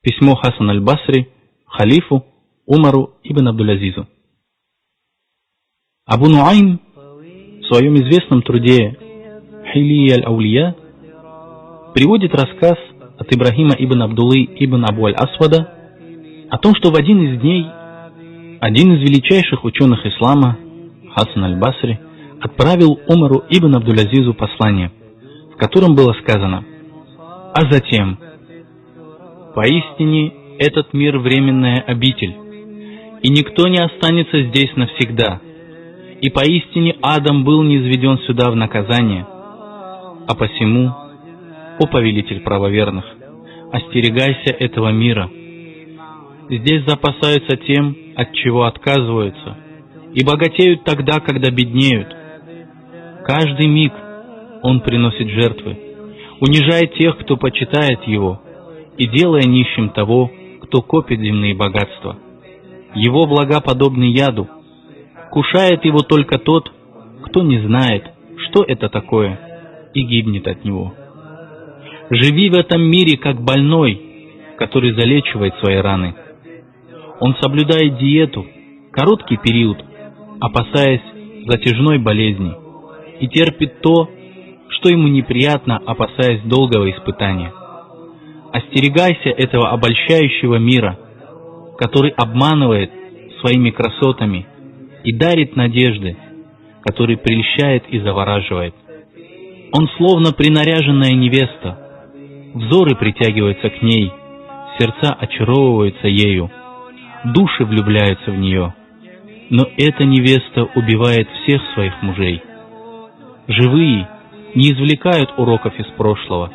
Письмо Хасан аль-Басри халифу Умару ибн Абдуль-Азизу. Абу Нуайм в своем известном труде Хилия аль-Аулия приводит рассказ от Ибрахима ибн Абдуллы ибн Абу аль-Асвада о том, что в один из дней один из величайших ученых ислама, Хасан аль-Басри, отправил Умару ибн Абдуль-Азизу послание, в котором было сказано: «А затем, поистине этот мир временная обитель, и никто не останется здесь навсегда, и поистине Адам был низведен сюда в наказание, а посему, о повелитель правоверных, остерегайся этого мира. Здесь запасаются тем, от чего отказываются, и богатеют тогда, когда беднеют. Каждый миг он приносит жертвы, унижает тех, кто почитает его, и делая нищим того, кто копит земные богатства. Его блага подобны яду, кушает его только тот, кто не знает, что это такое, и гибнет от него. Живи в этом мире как больной, который залечивает свои раны. Он соблюдает диету, короткий период, опасаясь затяжной болезни, и терпит то, что ему неприятно, опасаясь долгого испытания. Остерегайся этого обольщающего мира, который обманывает своими красотами и дарит надежды, который прельщает и завораживает. Он словно принаряженная невеста, взоры притягиваются к ней, сердца очаровываются ею, души влюбляются в нее, но эта невеста убивает всех своих мужей. Живые не извлекают уроков из прошлого.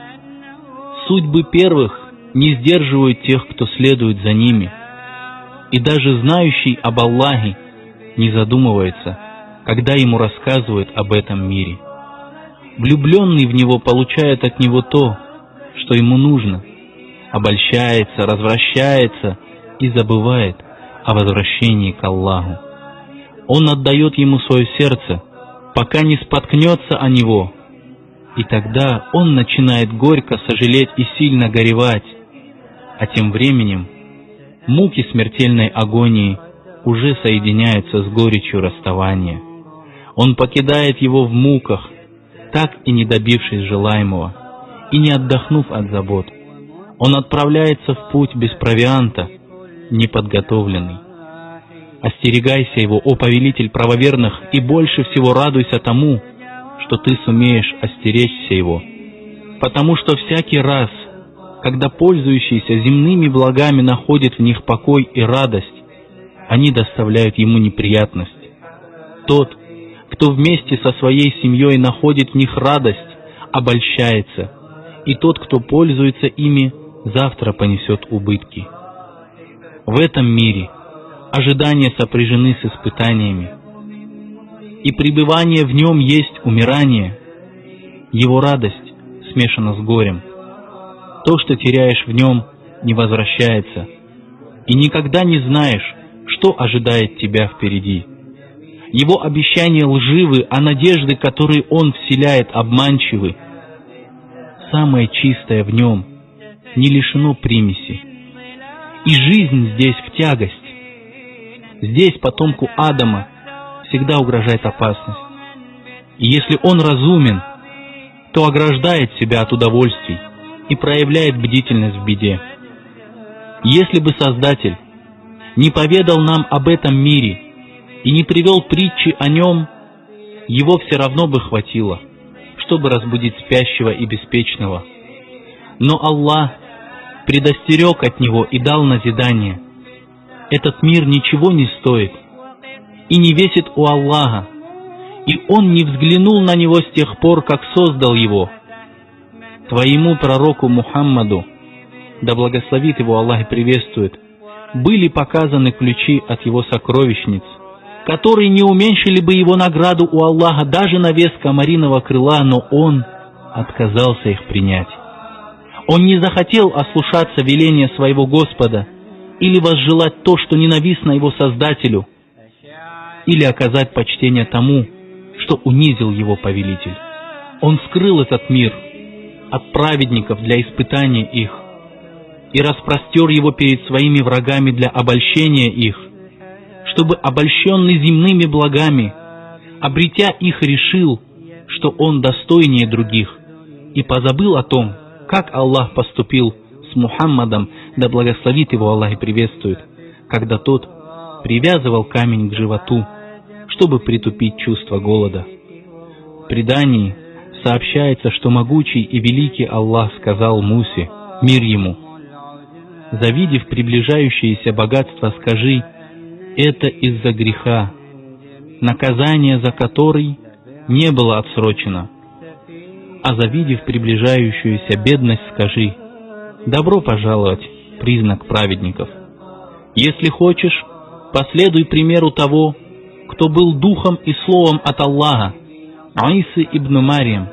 Судьбы первых не сдерживают тех, кто следует за ними, и даже знающий об Аллахе не задумывается, когда ему рассказывают об этом мире. Влюбленный в него получает от него то, что ему нужно, обольщается, развращается и забывает о возвращении к Аллаху. Он отдает ему свое сердце, пока не споткнется о него, и тогда он начинает горько сожалеть и сильно горевать, а тем временем муки смертельной агонии уже соединяются с горечью расставания. Он покидает его в муках, так и не добившись желаемого, и не отдохнув от забот. Он отправляется в путь без провианта, неподготовленный. Остерегайся его, о повелитель правоверных, и больше всего радуйся тому, что ты сумеешь остеречься его, потому что всякий раз, когда пользующийся земными благами находит в них покой и радость, они доставляют ему неприятность. Тот, кто вместе со своей семьей находит в них радость, обольщается, и тот, кто пользуется ими, завтра понесет убытки. В этом мире ожидания сопряжены с испытаниями, и пребывание в нем есть умирание. Его радость смешана с горем. То, что теряешь в нем, не возвращается, и никогда не знаешь, что ожидает тебя впереди. Его обещания лживы, а надежды, которые он вселяет, обманчивы. Самое чистое в нем не лишено примеси. И жизнь здесь в тягость. Здесь потомку Адама всегда угрожает опасность. И если он разумен, то ограждает себя от удовольствий и проявляет бдительность в беде. Если бы Создатель не поведал нам об этом мире и не привел притчи о нем, его все равно бы хватило, чтобы разбудить спящего и беспечного. Но Аллах предостерег от него и дал назидание. Этот мир ничего не стоит и не весит у Аллаха, и он не взглянул на него с тех пор, как создал его. Твоему пророку Мухаммаду, да благословит его Аллах и приветствует, были показаны ключи от его сокровищниц, которые не уменьшили бы его награду у Аллаха даже на вес комариного крыла, но он отказался их принять. Он не захотел ослушаться веления своего Господа или возжелать то, что ненавистно его Создателю, или оказать почтение тому, что унизил его повелитель. Он скрыл этот мир от праведников для испытания их, и распростер его перед своими врагами для обольщения их, чтобы обольщенный земными благами, обретя их, решил, что он достойнее других, и позабыл о том, как Аллах поступил с Мухаммадом, да благословит его Аллах и приветствует, когда тот привязывал камень к животу, чтобы притупить чувство голода. В предании сообщается, что могучий и великий Аллах сказал Мусе, мир ему: «Завидев приближающееся богатство, скажи, это из-за греха, наказание за который не было отсрочено. А завидев приближающуюся бедность, скажи, добро пожаловать, признак праведников. Если хочешь, последуй примеру того, кто был духом и словом от Аллаха, Исы ибн Марьям,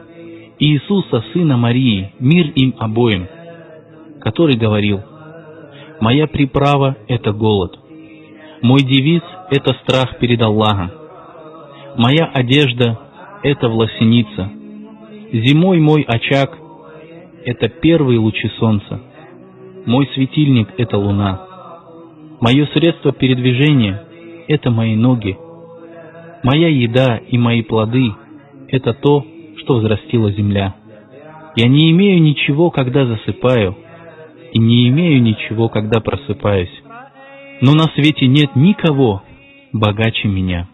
Иисуса, сына Марии, мир им обоим, который говорил: «Моя приправа — это голод, мой девиз — это страх перед Аллахом, моя одежда — это власеница, зимой мой очаг — это первые лучи солнца, мой светильник — это луна, мое средство передвижения — это мои ноги, моя еда и мои плоды — это то, что взрастила земля. Я не имею ничего, когда засыпаю, и не имею ничего, когда просыпаюсь, но на свете нет никого богаче меня».